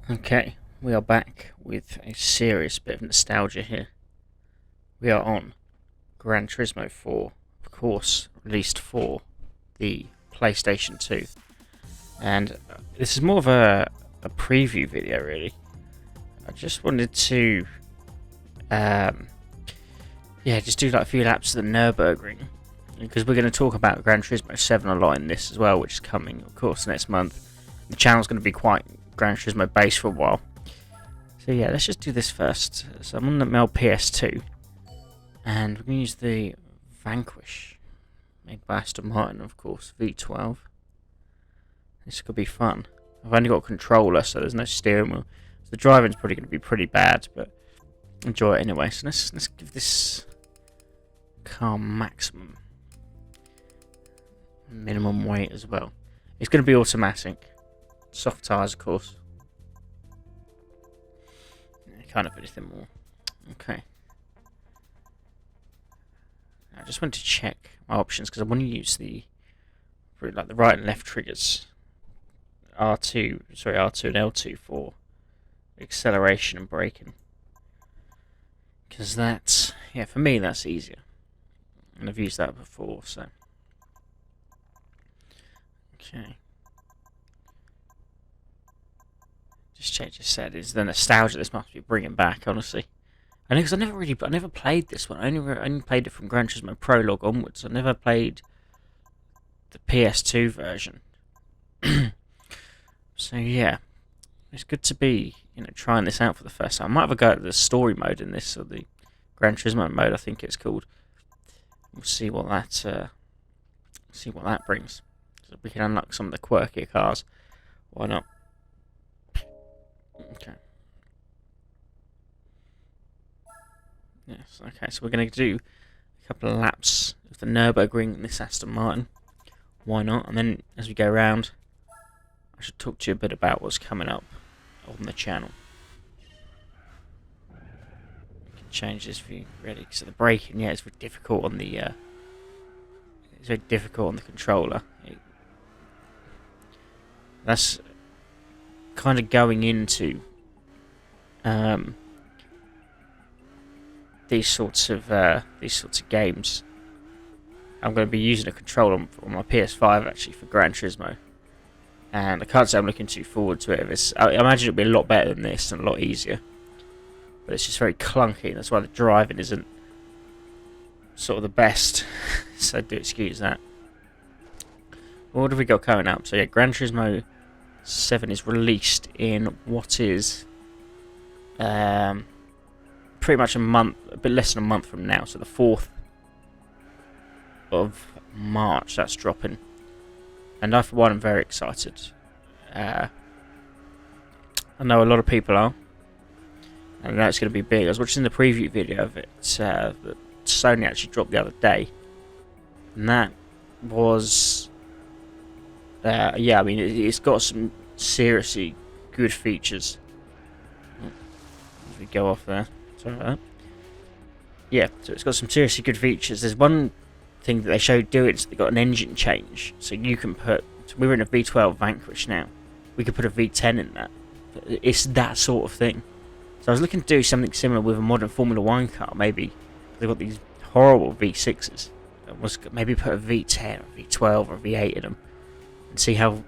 Okay, we are back with a serious bit of nostalgia here. We are on Gran Turismo 4, of course, released for the PlayStation 2. And this is more of a preview video, really. I just wanted to, um, just do like a few laps of the Nürburgring. Because we're going to talk about Gran Turismo 7 a lot in this as well, which is coming, of course, next month. The channel's going to be quite Gran Turismo based for a while. So yeah, let's just do this first. So I'm on the Mel PS2, and we're going to use the Vanquish, made by Aston Martin, of course, V12. This could be fun. I've only got a controller, so there's no steering wheel. So the driving's probably going to be pretty bad, but enjoy it anyway. So let's give this car maximum minimum weight as well. It's going to be automatic. Soft tyres, of course. Can't have anything more. Okay. I just want to check my options because I want to use the right and left triggers. R2 and L2 for acceleration and braking. Because that's, for me that's easier. And I've used that before, so. Okay. Just said is the nostalgia this must be bringing back, honestly. I know because I never played this one. I only played it from Gran Turismo Prologue onwards. I never played the PS2 version. So yeah, it's good to be trying this out for the first time. I might have a go at the story mode in this, or the Gran Turismo mode, I think it's called. We'll see what that brings. So we can unlock some of the quirkier cars. Why not? Okay. Yes, okay, so we're going to do a couple of laps of the Nürburgring in this Aston Martin. Why not? And then as we go around, I should talk to you a bit about what's coming up on the channel. We can change this view ready. So the braking, it's very difficult on the controller. That's kind of going into these sorts of games. I'm going to be using a controller on my PS5 actually for Gran Turismo, and I can't say I'm looking too forward to it. I imagine it'll be a lot better than this and a lot easier, but it's just very clunky, and that's why the driving isn't sort of the best. So do excuse that. What have we got coming up? So yeah, Gran Turismo 7 is released in what is pretty much a bit less than a month from now, so the 4th of March that's dropping, and I for one am very excited. I know a lot of people are, and I know it's going to be big. I was watching the preview video of it that Sony actually dropped the other day, and that was it's got some seriously good features. If we go off there, sorry about that. Yeah, so it's got some seriously good features. There's one thing that they showed doing, so they got an engine change, so you can put. So we're in a V12 Vanquish now. We could put a V10 in that. It's that sort of thing. So I was looking to do something similar with a modern Formula 1 car. Maybe they've got these horrible V6s. Maybe put a V10 or V12 or V8 in them, and see how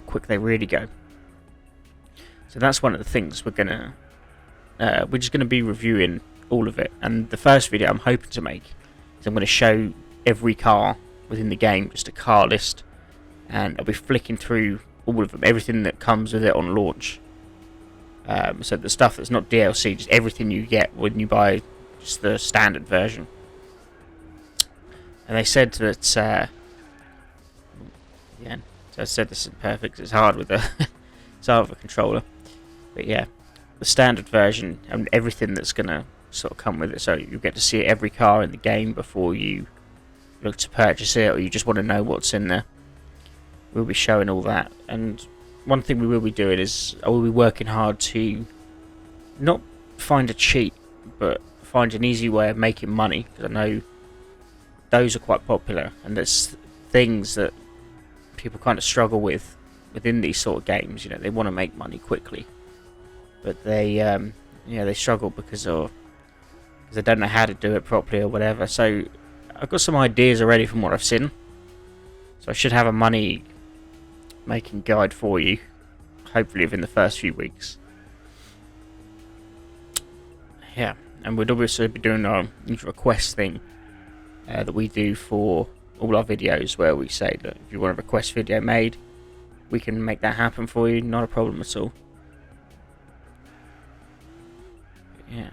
quick they really go. So that's one of the things we're just gonna be reviewing all of it. And the first video I'm hoping to make is I'm going to show every car within the game, just a car list, and I'll be flicking through all of them, everything that comes with it on launch. So the stuff that's not DLC, just everything you get when you buy just the standard version. And they said that so I said this is perfect. It's hard with a controller, but yeah, the standard version and everything that's gonna sort of come with it. So you get to see every car in the game before you look to purchase it, or you just want to know what's in there. We'll be showing all that, and one thing we will be doing is I will be working hard to not find a cheat, but find an easy way of making money, because I know those are quite popular, and there's things that people kind of struggle with within these sort of games. You know, they want to make money quickly, but they they struggle because they don't know how to do it properly or whatever. So I've got some ideas already from what I've seen. So I should have a money making guide for you, hopefully within the first few weeks. Yeah, and we'd obviously be doing our request thing that we do for all our videos, where we say that if you want a request video made, we can make that happen for you, not a problem at all. Yeah.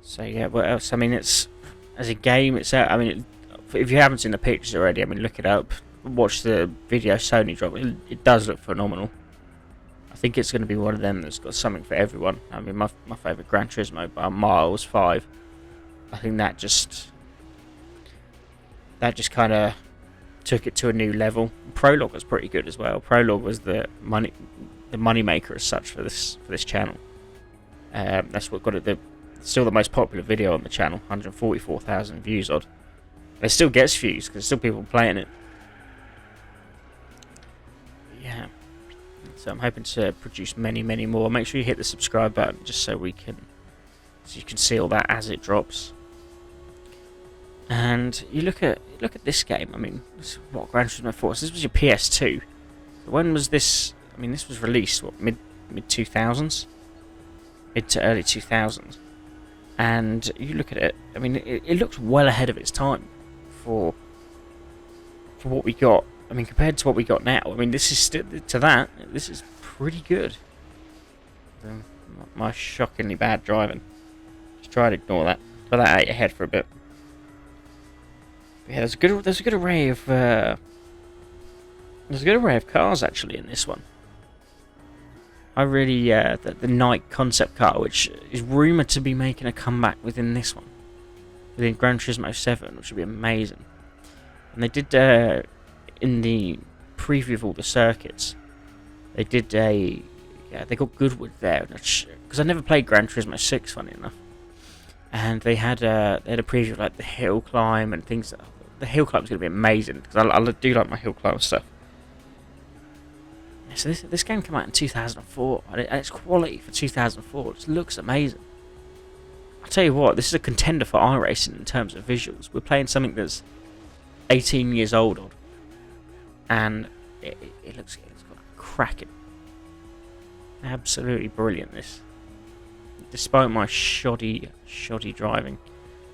So yeah, what else? I mean, it's as a game itself. I mean, if you haven't seen the pictures already, I mean, look it up. Watch the video Sony dropped. It does look phenomenal. I think it's going to be one of them that's got something for everyone. I mean, my favourite Gran Turismo by miles, 5. I think that just kind of took it to a new level. Prologue was pretty good as well. Prologue was the money maker as such for this channel. That's what got it still the most popular video on the channel. 144,000 views odd. It still gets views because still people playing it. Yeah. So I'm hoping to produce many more. Make sure you hit the subscribe button just so you can see all that as it drops. And you look at this game. I mean, what Gran Turismo 4? So this was your PS2. When was this? I mean, this was released what mid 2000s, mid to early 2000s. And you look at it. I mean, it looks well ahead of its time for what we got. I mean, compared to what we got now, I mean, this is still this is pretty good. My shockingly bad driving. Just try to ignore that. Put that out your head for a bit. But yeah, there's a good array of cars actually in this one. I really the Night concept car, which is rumored to be making a comeback within this one, within Gran Turismo 7, which would be amazing. And they did in the preview of all the circuits, they did they got Goodwood there, because I never played Gran Turismo 6, funny enough. And they had a preview of like the hill climb and things. The hill climb is going to be amazing because I do like my hill climb stuff. So this game came out in 2004, and its quality for 2004 just looks amazing. I'll tell you what, this is a contender for iRacing in terms of visuals. We're playing something that's 18 years old, and it looks cracking. Absolutely brilliant, this. Despite my shoddy driving,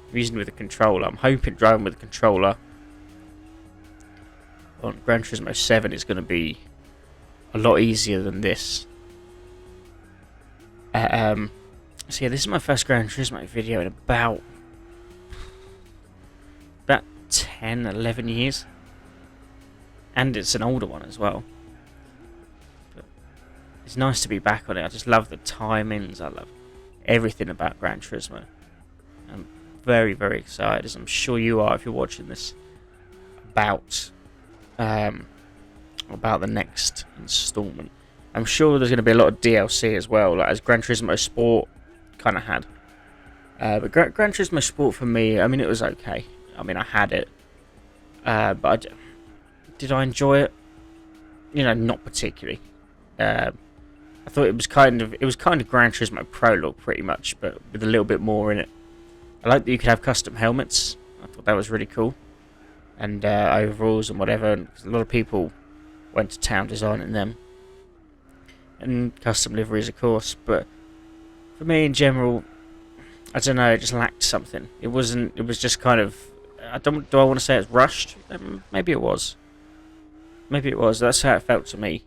I'm using with a controller. I'm hoping driving with a controller on Gran Turismo 7 is going to be a lot easier than this. So yeah, this is my first Gran Turismo video in about 10, 11 years. And it's an older one as well. But it's nice to be back on it. I just love the timings. I love everything about Gran Turismo. I'm very excited, as I'm sure you are if you're watching this, about the next installment. I'm sure there's going to be a lot of DLC as well, like as Gran Turismo Sport kind of had. But Gran Turismo Sport for me, I mean, it was okay. I mean, I had it, but did I enjoy it? You know, not particularly. I thought it was kind of Gran Turismo Prologue pretty much, but with a little bit more in it. I like that you could have custom helmets. I thought that was really cool, and overalls and whatever. And a lot of people went to town designing them, and custom liveries, of course. But for me, in general, I don't know. It just lacked something. It wasn't. It was just kind of. Do I want to say it's rushed? Maybe it was. Maybe it was. That's how it felt to me.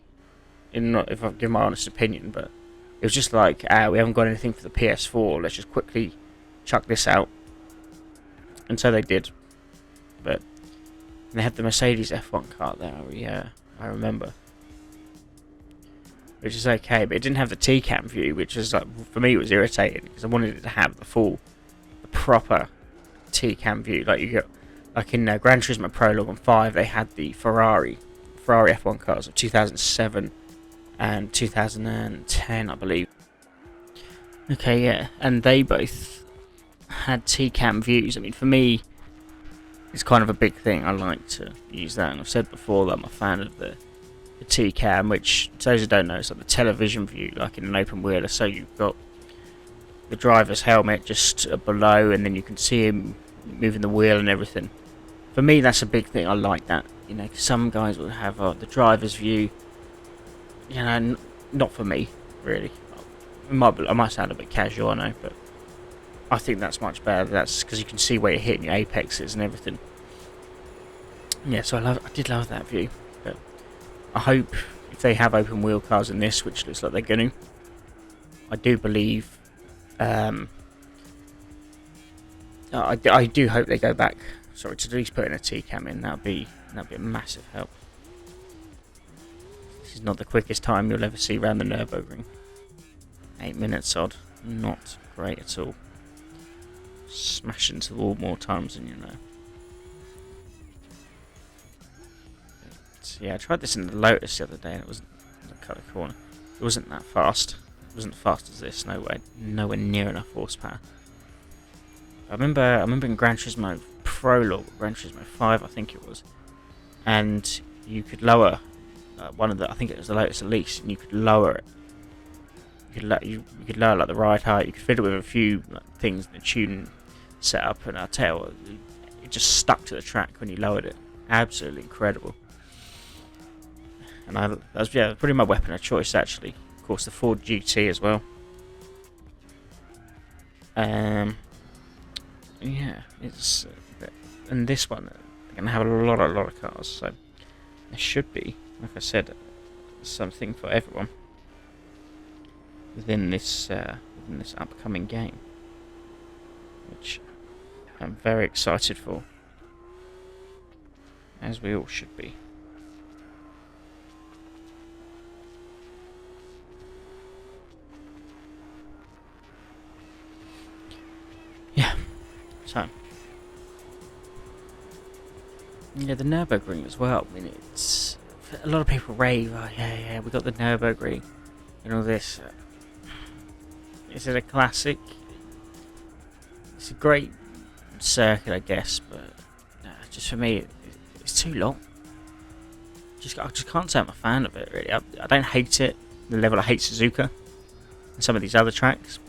If I give my honest opinion, but it was just like, we haven't got anything for the PS4. Let's just quickly chuck this out. And so they did. But they had the Mercedes F1 car there. I remember. Which is okay, but it didn't have the T-cam view, which is like, for me, it was irritating because I wanted it to have the proper T-cam view. Like you got, like in Gran Turismo Prologue on 5, they had the Ferrari F1 cars of 2007 and 2010, I believe. Okay, yeah, and they both had T-cam views. I mean, for me, it's kind of a big thing. I like to use that, and I've said before that I'm a fan of the T-cam, which, to those who don't know, is like the television view, like in an open wheeler. So you've got the driver's helmet just below, and then you can see him moving the wheel and everything. For me, that's a big thing. I like that. You know, 'cause some guys will have the driver's view. You know, not for me, really. I might sound a bit casual, I know, but I think that's much better. That's because you can see where you're hitting your apexes and everything. Yeah, so I did love that view. But I hope if they have open wheel cars in this, which looks like they're going to, I do believe. I do hope they go back. Sorry, to at least put in a T-cam in. That'd be a massive help. This is not the quickest time you'll ever see around the Nürburgring. 8 minutes odd. Not great at all. Smash into the wall more times than you know. But, yeah, I tried this in the Lotus the other day and it wasn't the cut of corner. It wasn't that fast. It wasn't as fast as this. Nowhere near enough horsepower. I remember in Gran Turismo Prologue, Gran Turismo 5, I think it was, and you could lower I think it was the Lotus Elise, and you could lower it. You could lower like the ride height. You could fit it with a few things, the tune setup, and I tell you, it just stuck to the track when you lowered it. Absolutely incredible. And that was probably my weapon of choice actually. Of course, the Ford GT as well. Yeah, it's and this one they're gonna have a lot of cars, so there should be, like I said, something for everyone within this upcoming game, which I'm very excited for, as we all should be. Yeah. So, yeah, the Nürburgring as well. I mean, it's a lot of people rave. Oh yeah, we got the Nürburgring and all this. Is it a classic? It's a great circuit, I guess, but just for me, it's too long. I just can't say I'm a fan of it. Really, I don't hate it. The level I hate Suzuka and some of these other tracks.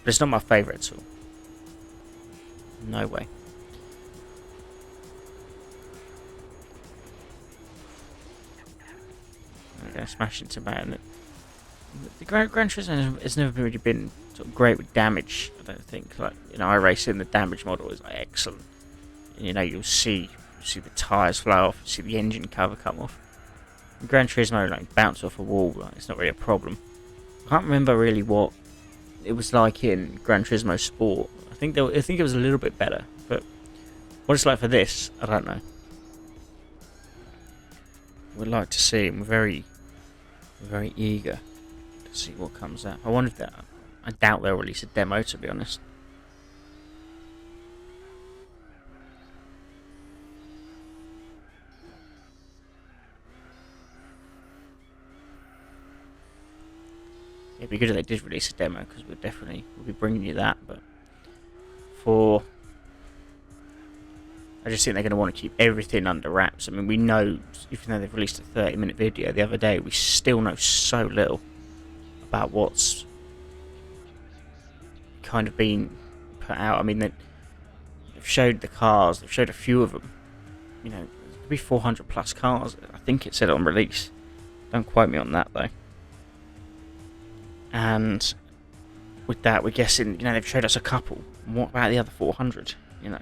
But it's not my favourite at all. No way. I'm going to smash into man. The Gran Turismo has never really been sort of great with damage. I don't think. Like, you know, iRacing, the damage model is like excellent. And, you know, you'll see the tyres fly off, you see the engine cover come off. In Gran Turismo, like, bounce off a wall, like, it's not really a problem. I can't remember really what it was like in Gran Turismo Sport. I think it was a little bit better, but what it's like for this, I don't know. We'd like to see, and we're very, very eager to see what comes out. I wonder if I doubt they'll release a demo, to be honest. It'd be good if they did release a demo, because we'll be bringing you that. But I just think they're going to want to keep everything under wraps. I mean, we know, even though they've released a 30-minute video the other day, we still know so little about what's kind of been put out. I mean, they've showed the cars, they've showed a few of them. You know, there could be 400 plus cars. I think it said on release. Don't quote me on that though. And with that, we're guessing, you know, they've showed us a couple. What about the other 400? You know.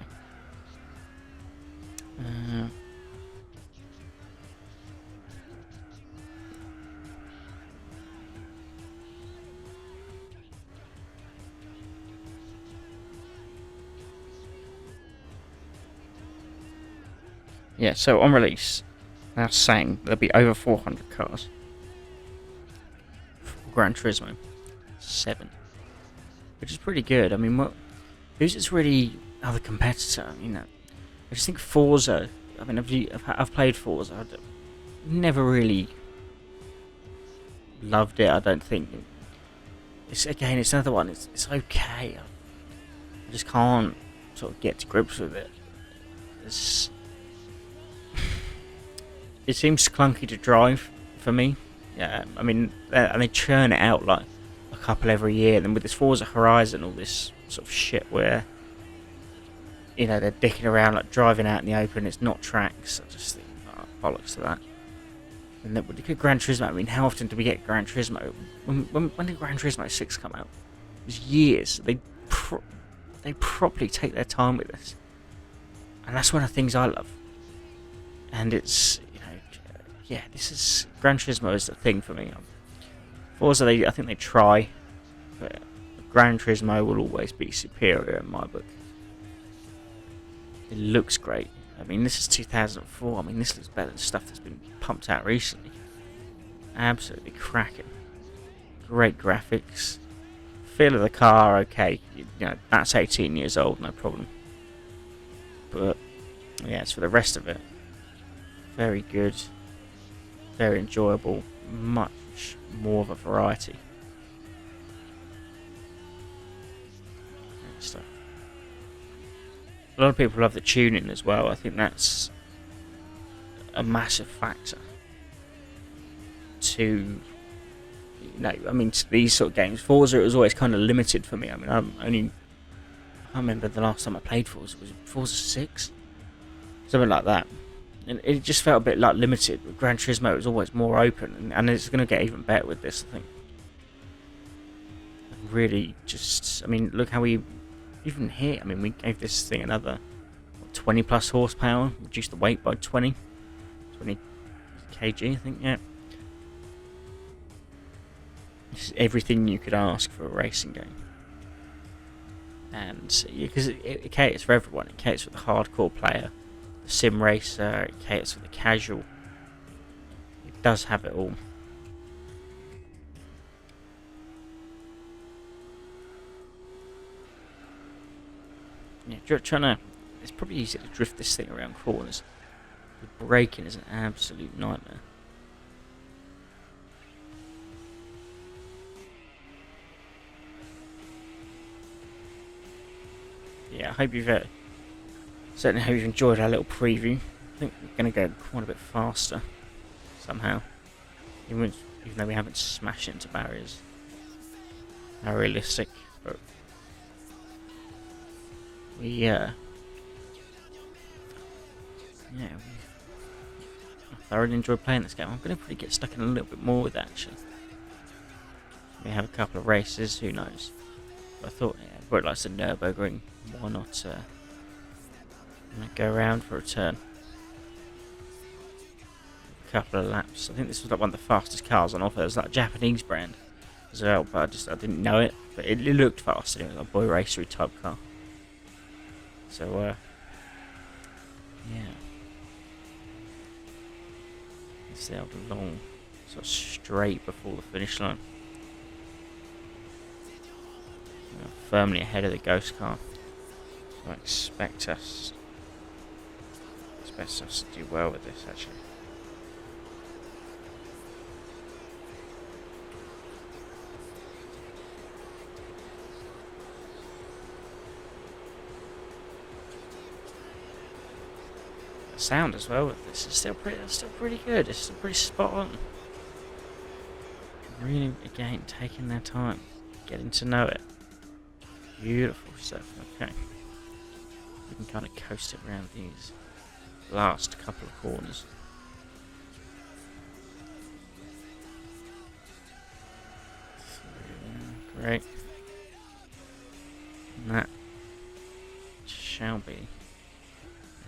Yeah, so on release, they're saying there'll be over 400 cars. Gran Turismo 7, which is pretty good. I mean, who's its really other competitor? You know, I just think Forza. I mean, I've played Forza. I've never really loved it. I don't think it's another one. It's okay. I just can't sort of get to grips with it. It seems clunky to drive for me. Yeah, I mean, and they churn it out like a couple every year. And then with this Forza Horizon, all this sort of shit where, you know, they're dicking around like driving out in the open. It's not tracks. I just think, oh, bollocks to that. And then with Gran Turismo, I mean, how often do we get Gran Turismo? When did Gran Turismo 6 come out? It was years. They properly take their time with this, and that's one of the things I love. And it's, you know, yeah, this is Gran Turismo is the thing for me. Forza, I think they try, but Gran Turismo will always be superior in my book. It looks great. I mean, this is 2004. I mean, this looks better than stuff that's been pumped out recently. Absolutely cracking. Great graphics. Feel of the car, okay. You know, that's 18 years old, no problem. But, yeah, it's for the rest of it. Very good. Very enjoyable. Much more of a variety. Great stuff. A lot of people love the tuning as well. I think that's a massive factor to, you know, I mean, to these sort of games. Forza, it was always kind of limited for me. I mean, I remember the last time I played Forza was Forza 6, something like that, and it just felt a bit like limited. With Gran Turismo, it was always more open, and it's going to get even better with this, I think. Really, just, I mean, look how we. Even here, I mean, we gave this thing another 20 plus horsepower, reduced the weight by 20 kg, I think, yeah. This is everything you could ask for a racing game. And, because it caters for everyone. It caters for the hardcore player, the sim racer, it caters for the casual. It does have it all. Yeah, it's probably easy to drift this thing around corners. The braking is an absolute nightmare. Yeah, I hope certainly hope you've enjoyed our little preview. I think we're going to go quite a bit faster, somehow. Even though we haven't smashed into barriers. How realistic, but I thoroughly enjoyed playing this game. I'm going to probably get stuck in a little bit more with it, actually. We have a couple of races, who knows. But I thought, yeah, I'd like some Nürburgring. Why not go around for a turn? A couple of laps. I think this was like one of the fastest cars on offer. It was like a Japanese brand as well, but I didn't know it. But it looked fast. It was like a boy racery type car. So, yeah. It's the long, sort of straight before the finish line. Firmly ahead of the ghost car. So I expect us to do well with this, actually. Sound as well with this is still pretty good. It's still pretty spot on. Really, again, taking their time, getting to know it. Beautiful stuff. Okay, we can kind of coast it around these last couple of corners. Great. And that shall be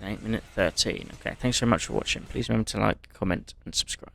8 minute 13. Okay, thanks very much for watching. Please remember to like, comment, and subscribe.